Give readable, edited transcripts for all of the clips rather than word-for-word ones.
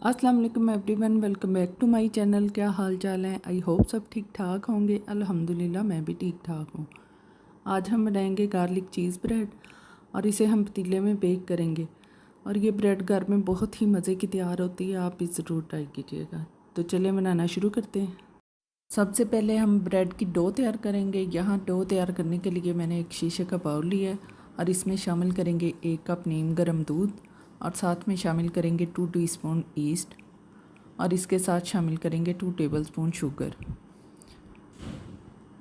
अस्सलाम वालेकुम everyone, welcome back to my channel. क्या हाल चाल है? आई होप सब ठीक ठाक होंगे। अल्हम्दुलिल्लाह मैं भी ठीक ठाक हूँ। आज हम बनाएंगे गार्लिक चीज़ ब्रेड और इसे हम पतीले में बेक करेंगे। और ये ब्रेड घर में बहुत ही मज़े की तैयार होती है, आप भी ज़रूर ट्राई कीजिएगा। तो चलिए बनाना शुरू करते हैं। सबसे पहले हम ब्रेड की डो तैयार करेंगे। यहाँ डो तैयार करने के लिए मैंने एक शीशे का बाउल लिया है और इसमें शामिल करेंगे 1 कप नीम गर्म दूध और साथ में शामिल करेंगे 2 टीस्पून ईस्ट और इसके साथ शामिल करेंगे 2 टेबलस्पून शुगर।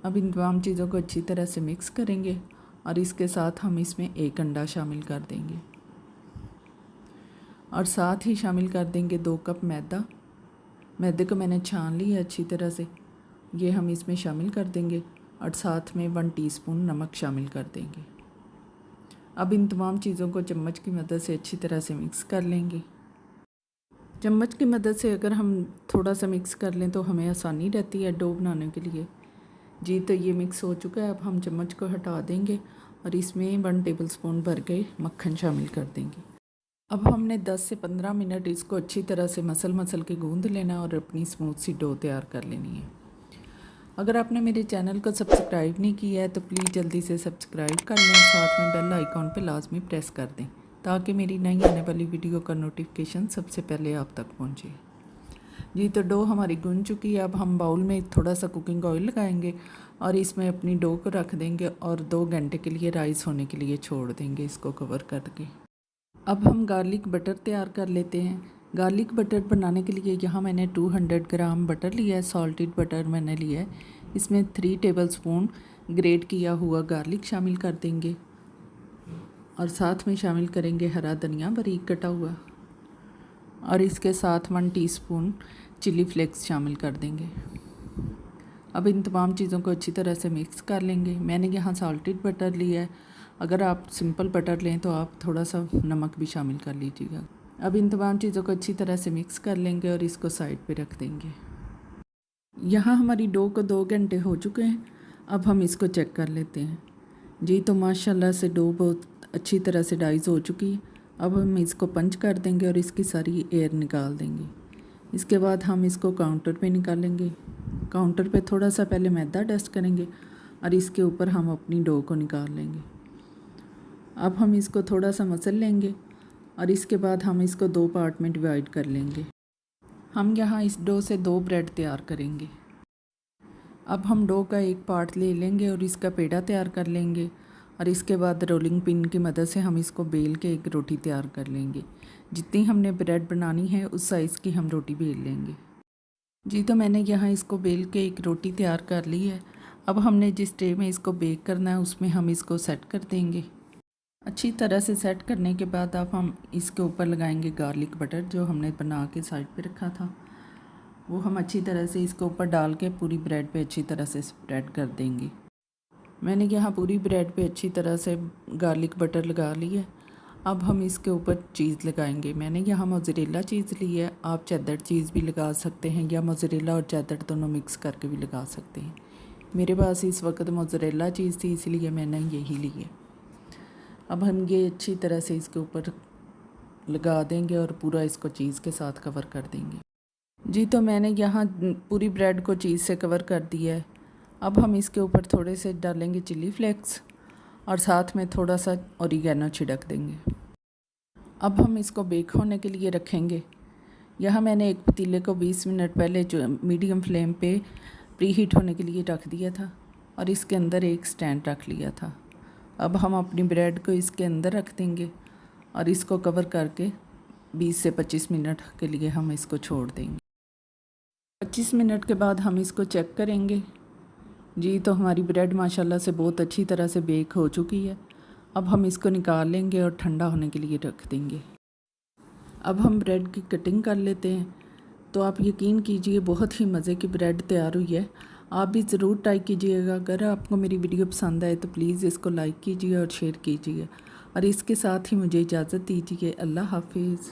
अब इन तमाम चीज़ों को अच्छी तरह से मिक्स करेंगे और इसके साथ हम इसमें 1 अंडा शामिल कर देंगे और साथ ही शामिल कर देंगे 2 कप मैदा। मैदे को मैंने छान लिया अच्छी तरह से, ये हम इसमें शामिल कर देंगे और साथ में 1 टीस्पून नमक शामिल कर देंगे। अब इन तमाम चीज़ों को चम्मच की मदद से अच्छी तरह से मिक्स कर लेंगे। चम्मच की मदद से अगर हम थोड़ा सा मिक्स कर लें तो हमें आसानी रहती है डो बनाने के लिए। जी तो ये मिक्स हो चुका है। अब हम चम्मच को हटा देंगे और इसमें 1 टेबलस्पून भर के मक्खन शामिल कर देंगे। अब हमने 10 से 15 मिनट इसको अच्छी तरह से मसल के गूंद लेना और अपनी स्मूथ सी डो तैयार कर लेनी है। अगर आपने मेरे चैनल को सब्सक्राइब नहीं किया है तो प्लीज़ जल्दी से सब्सक्राइब कर लें, साथ में बेल आइकॉन पे लाजमी प्रेस कर दें ताकि मेरी नई आने वाली वीडियो का नोटिफिकेशन सबसे पहले आप तक पहुंचे। जी तो डो हमारी गूंद चुकी है। अब हम बाउल में थोड़ा सा कुकिंग ऑयल लगाएंगे और इसमें अपनी डो को रख देंगे और 2 घंटे के लिए राइस होने के लिए छोड़ देंगे इसको कवर करके। अब हम गार्लिक बटर तैयार कर लेते हैं। गार्लिक बटर बनाने के लिए यहाँ मैंने 200 ग्राम बटर लिया है, सॉल्टेड बटर मैंने लिया है। इसमें 3 टेबलस्पून ग्रेट किया हुआ गार्लिक शामिल कर देंगे और साथ में शामिल करेंगे हरा धनिया बारीक कटा हुआ और इसके साथ 1 टीस्पून चिली फ्लेक्स शामिल कर देंगे। अब इन तमाम चीज़ों को अच्छी तरह से मिक्स कर लेंगे। मैंने यहाँ सॉल्टेड बटर लिया है, अगर आप सिंपल बटर लें तो आप थोड़ा सा नमक भी शामिल कर लीजिएगा। अब इन तमाम चीज़ों को अच्छी तरह से मिक्स कर लेंगे और इसको साइड पे रख देंगे। यहाँ हमारी डो को 2 घंटे हो चुके हैं। अब हम इसको चेक कर लेते हैं। जी तो माशाल्लाह से डो बहुत अच्छी तरह से डाइस हो चुकी है। अब हम इसको पंच कर देंगे और इसकी सारी एयर निकाल देंगे। इसके बाद हम इसको काउंटर पे निकालेंगे। काउंटर पे थोड़ा सा पहले मैदा डस्ट करेंगे और इसके ऊपर हम अपनी डो को निकाल लेंगे। अब हम इसको थोड़ा सा मसल लेंगे और इसके बाद हम इसको 2 पार्ट में डिवाइड कर लेंगे। हम यहाँ इस डो से 2 ब्रेड तैयार करेंगे। अब हम डो का एक पार्ट ले लेंगे और इसका पेड़ा तैयार कर लेंगे और इसके बाद रोलिंग पिन की मदद से हम इसको बेल के एक रोटी तैयार कर लेंगे। जितनी हमने ब्रेड बनानी है उस साइज़ की हम रोटी बेल लेंगे। जी तो मैंने यहाँ इसको बेल के एक रोटी तैयार कर ली है। अब हमने जिस ट्रे में इसको बेक करना है उसमें हम इसको सेट कर देंगे। अच्छी तरह से सेट करने के बाद अब हम इसके ऊपर लगाएंगे गार्लिक बटर जो हमने बना के साइड पे रखा था। वो हम अच्छी तरह से इसके ऊपर डाल के पूरी ब्रेड पे अच्छी तरह से स्प्रेड कर देंगे। मैंने यहाँ पूरी ब्रेड पे अच्छी तरह से गार्लिक बटर लगा ली है। अब हम इसके ऊपर चीज़ लगाएंगे। मैंने यहाँ मोज़रेला चीज़ ली है, आप चेडर चीज़ भी लगा सकते हैं या मोज़रेला और चेडर दोनों मिक्स करके भी लगा सकते हैं। मेरे पास इस वक्त मोज़रेला चीज़ थी इसलिए मैंने यही ली है। अब हम ये अच्छी तरह से इसके ऊपर लगा देंगे और पूरा इसको चीज़ के साथ कवर कर देंगे। जी तो मैंने यहाँ पूरी ब्रेड को चीज़ से कवर कर दिया है। अब हम इसके ऊपर थोड़े से डालेंगे चिली फ्लेक्स और साथ में थोड़ा सा ओरिगेनो छिड़क देंगे। अब हम इसको बेक होने के लिए रखेंगे। यहाँ मैंने एक पतीले को 20 मिनट पहले जो मीडियम फ्लेम पे प्री हीट होने के लिए रख दिया था और इसके अंदर एक स्टैंड रख लिया था। अब हम अपनी ब्रेड को इसके अंदर रख देंगे और इसको कवर करके 20 से 25 मिनट के लिए हम इसको छोड़ देंगे। 25 मिनट के बाद हम इसको चेक करेंगे। जी तो हमारी ब्रेड माशाल्लाह से बहुत अच्छी तरह से बेक हो चुकी है। अब हम इसको निकाल लेंगे और ठंडा होने के लिए रख देंगे। अब हम ब्रेड की कटिंग कर लेते हैं। तो आप यकीन कीजिए बहुत ही मज़े की ब्रेड तैयार हुई है। आप भी ज़रूर ट्राई कीजिएगा। अगर आपको मेरी वीडियो पसंद आए तो प्लीज़ इसको लाइक कीजिए और शेयर कीजिए और इसके साथ ही मुझे इजाज़त दीजिए। अल्लाह हाफिज़।